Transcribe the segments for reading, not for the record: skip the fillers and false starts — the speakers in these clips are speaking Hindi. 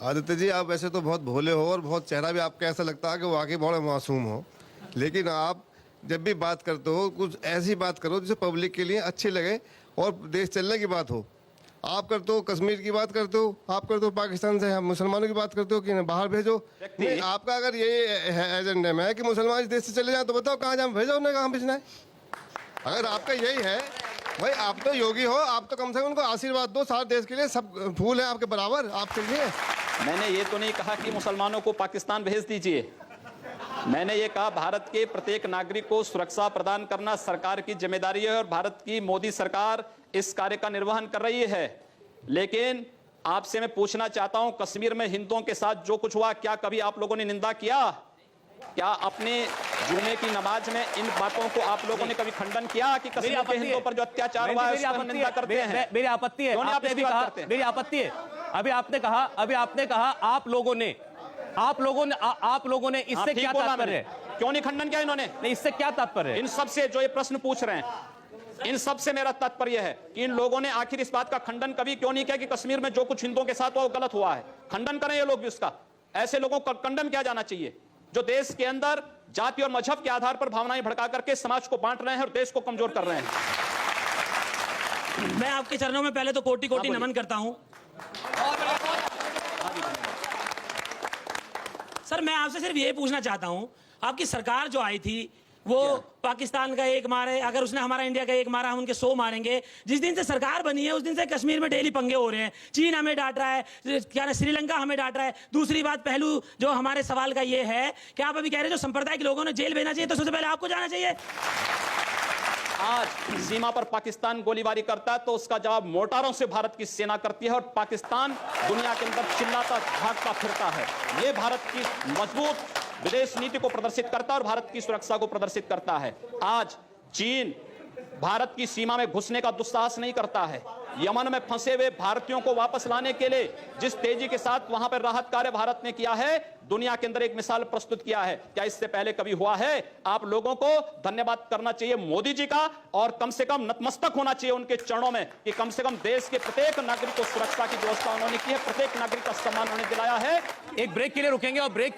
आदित्य जी, आप वैसे तो बहुत भोले हो और बहुत चेहरा भी आपका ऐसा लगता है कि वाकई बड़े मासूम हो, लेकिन आप जब भी बात करते हो कुछ ऐसी बात करो जिसे पब्लिक के लिए अच्छी लगे और देश चलने की बात हो। आप करते हो कश्मीर की बात करते हो, आप करते हो पाकिस्तान से मुसलमानों की बात करते हो कि बाहर भेजो। नहीं, आपका अगर ये एजेंडा में है कि मुसलमान इस देश से चले जाए तो बताओ कहाँ जाए, भेजो उन्हें, कहाँ भेजना है। अगर आपका यही है भाई, आप तो योगी हो, आप तो कम से कम उनको आशीर्वाद दो। सारे देश के लिए सब फूल है आपके बराबर, आप चलिए। मैंने ये तो नहीं कहा कि मुसलमानों को पाकिस्तान भेज दीजिए। मैंने ये कहा भारत के प्रत्येक नागरिक को सुरक्षा प्रदान करना सरकार की जिम्मेदारी है और भारत की मोदी सरकार इस कार्य का निर्वहन कर रही है। लेकिन आपसे मैं पूछना चाहता हूं, कश्मीर में हिंदुओं के साथ जो कुछ हुआ, क्या कभी आप लोगों ने निंदा किया? क्या अपने जुमे की नमाज में इन बातों को आप लोगों ने कभी खंडन किया कि कश्मीर के हिंदुओं पर जो अत्याचार हुआ है उसकी निंदा करते हैं? मेरी आपत्ति है, आपने भी कहा मेरी आपत्ति है। अभी आपने कहा आप लोगों ने इससे क्या तात्पर्य है? क्यों नहीं खंडन किया इन्होंने? नहीं, इससे क्या तात्पर्य है? इन सबसे जो ये प्रश्न पूछ रहे हैं, इन सबसे मेरा तात्पर्य है कि इन लोगों ने आखिर इस बात का खंडन कभी क्यों नहीं किया कि कश्मीर में जो कुछ हिंदुओं के साथ हुआ वो गलत हुआ है? खंडन करें ये लोग भी उसका। ऐसे लोगों का खंडन किया जाना चाहिए जो देश के अंदर जाति और मजहब के आधार पर भावनाएं भड़का करके समाज को बांट रहे हैं और देश को कमजोर कर रहे हैं। मैं आपके चरणों में पहले तो कोटि कोटि नमन करता हूं। सर, मैं आपसे सिर्फ ये पूछना चाहता हूं, आपकी सरकार जो आई थी वो पाकिस्तान का एक मारे, अगर उसने हमारा इंडिया का एक मारा हम उनके 100 मारेंगे। जिस दिन से सरकार बनी है उस दिन से कश्मीर में डेली पंगे हो रहे हैं। चीन हमें डांट रहा है, क्या ना श्रीलंका हमें डांट रहा है। दूसरी बात, पहलू जो हमारे सवाल का ये है कि आप अभी कह रहे हैं जो संप्रदाय के लोगों ने जेल भेजना चाहिए, तो सबसे पहले आपको जाना चाहिए। आज सीमा पर पाकिस्तान गोलीबारी करता है तो उसका जवाब मोटारों से भारत की सेना करती है और पाकिस्तान दुनिया के अंदर चिल्लाता भागता फिरता है। ये भारत की मजबूत विदेश नीति को प्रदर्शित करता है और भारत की सुरक्षा को प्रदर्शित करता है। आज चीन भारत की सीमा में घुसने का दुस्साहस नहीं करता है। यमन में फंसे हुए भारतीयों को वापस लाने के लिए जिस तेजी के साथ वहां पर राहत कार्य भारत ने किया है, दुनिया के अंदर एक मिसाल प्रस्तुत किया है। क्या इससे पहले कभी हुआ है? आप लोगों को धन्यवाद करना चाहिए मोदी जी का और कम से कम नतमस्तक होना चाहिए उनके चरणों में कि कम से कम देश के प्रत्येक नागरिक को सुरक्षा की व्यवस्था उन्होंने की है, प्रत्येक नागरिक का सम्मान उन्होंने दिलाया है। एक ब्रेक के लिए रुकेंगे और ब्रेक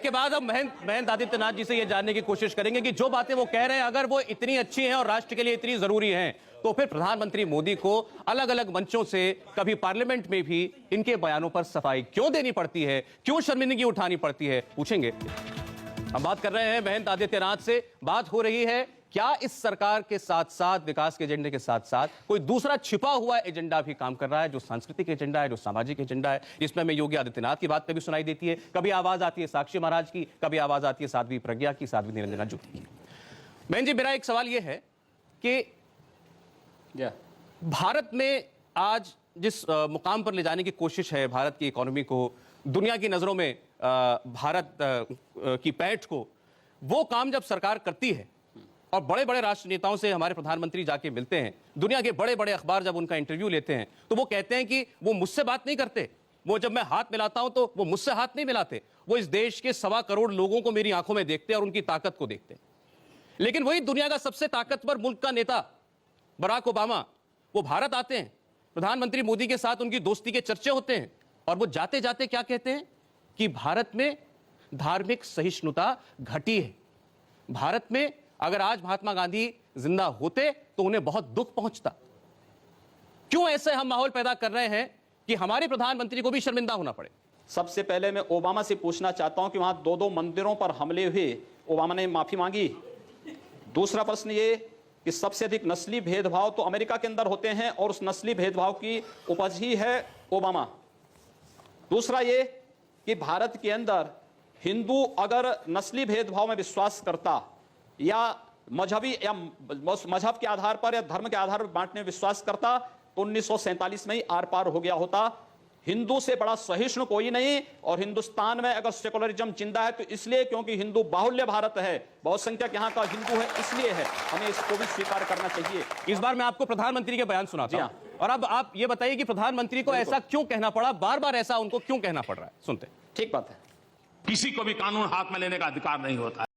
के बाद हम महंत आदित्यनाथ जी से ये जानने की कोशिश करेंगे कि जो बातें वो कह रहे हैं अगर वो इतनी अच्छी हैं और राष्ट्र के लिए इतनी जरूरी हैं, तो फिर प्रधानमंत्री मोदी को अलग अलग मंचों से, कभी पार्लियामेंट में भी इनके बयानों पर सफाई क्यों देनी पड़ती है, क्यों शर्मिंदगी उठानी पड़ती है, पूछेंगे। हम बात कर रहे हैं महंत आदित्यनाथ से। बात हो रही है क्या इस सरकार के साथ साथ, विकास के एजेंडे के साथ साथ कोई दूसरा छिपा हुआ एजेंडा भी काम कर रहा है, जो सांस्कृतिक एजेंडा है, जो सामाजिक एजेंडा है, जिसमें हमें योगी आदित्यनाथ की बात कभी सुनाई देती है, कभी आवाज आती है साक्षी महाराज की, कभी आवाज आती है साध्वी प्रज्ञा की, साध्वी निरंजना ज्योति की। बहन जी, मेरा एक सवाल यह है कि भारत में आज जिस मुकाम पर ले जाने की कोशिश है भारत की इकोनॉमी को, दुनिया की नजरों में भारत की पैठ को, वो काम जब सरकार करती है और बड़े बड़े राष्ट्र नेताओं से हमारे प्रधानमंत्री जाके मिलते हैं, दुनिया के बड़े बड़े अखबार जब उनका इंटरव्यू लेते हैं, तो वो कहते हैं कि वो मुझसे बात नहीं करते, वो जब मैं हाथ मिलाता हूं तो वो मुझसे हाथ नहीं मिलाते, वो इस देश के 1.25 करोड़ लोगों को मेरी आंखों में देखते हैं और उनकी ताकत को देखते हैं। लेकिन वही दुनिया का सबसे ताकतवर मुल्क का नेता बराक ओबामा, वो भारत आते हैं, प्रधानमंत्री मोदी के साथ उनकी दोस्ती के चर्चे होते हैं और वो जाते जाते क्या कहते हैं कि भारत में धार्मिक सहिष्णुता घटी है। भारत में अगर आज महात्मा गांधी जिंदा होते तो उन्हें बहुत दुख पहुंचता। क्यों ऐसे हम माहौल पैदा कर रहे हैं कि हमारे प्रधानमंत्री को भी शर्मिंदा होना पड़े? सबसे पहले मैं ओबामा से पूछना चाहता हूं कि वहां 2 मंदिरों पर हमले हुए, ओबामा ने माफी मांगी। दूसरा प्रश्न ये कि सबसे अधिक नस्ली भेदभाव तो अमेरिका के अंदर होते हैं और उस नस्ली भेदभाव की उपज ही है ओबामा। दूसरा ये कि भारत के अंदर हिंदू अगर नस्ली भेदभाव में विश्वास करता या मजहबी या मजहब के आधार पर या धर्म के आधार पर बांटने में विश्वास करता तो 1947 में ही आर पार हो गया होता। हिंदू से बड़ा सहिष्णु कोई नहीं। और हिंदुस्तान में अगर सेकुलरिज्म जिंदा है तो इसलिए क्योंकि हिंदू बाहुल्य भारत है, बहुसंख्यक यहाँ का हिंदू है, इसलिए है। हमें इसको भी स्वीकार करना चाहिए। इस बार मैं आपको प्रधानमंत्री के बयान सुनाता हूं और अब आप ये बताइए कि प्रधानमंत्री को ऐसा क्यों कहना पड़ा, बार बार ऐसा उनको क्यों कहना पड़ रहा है? सुनते। ठीक बात है। किसी को भी कानून हाथ में लेने का अधिकार नहीं होता है।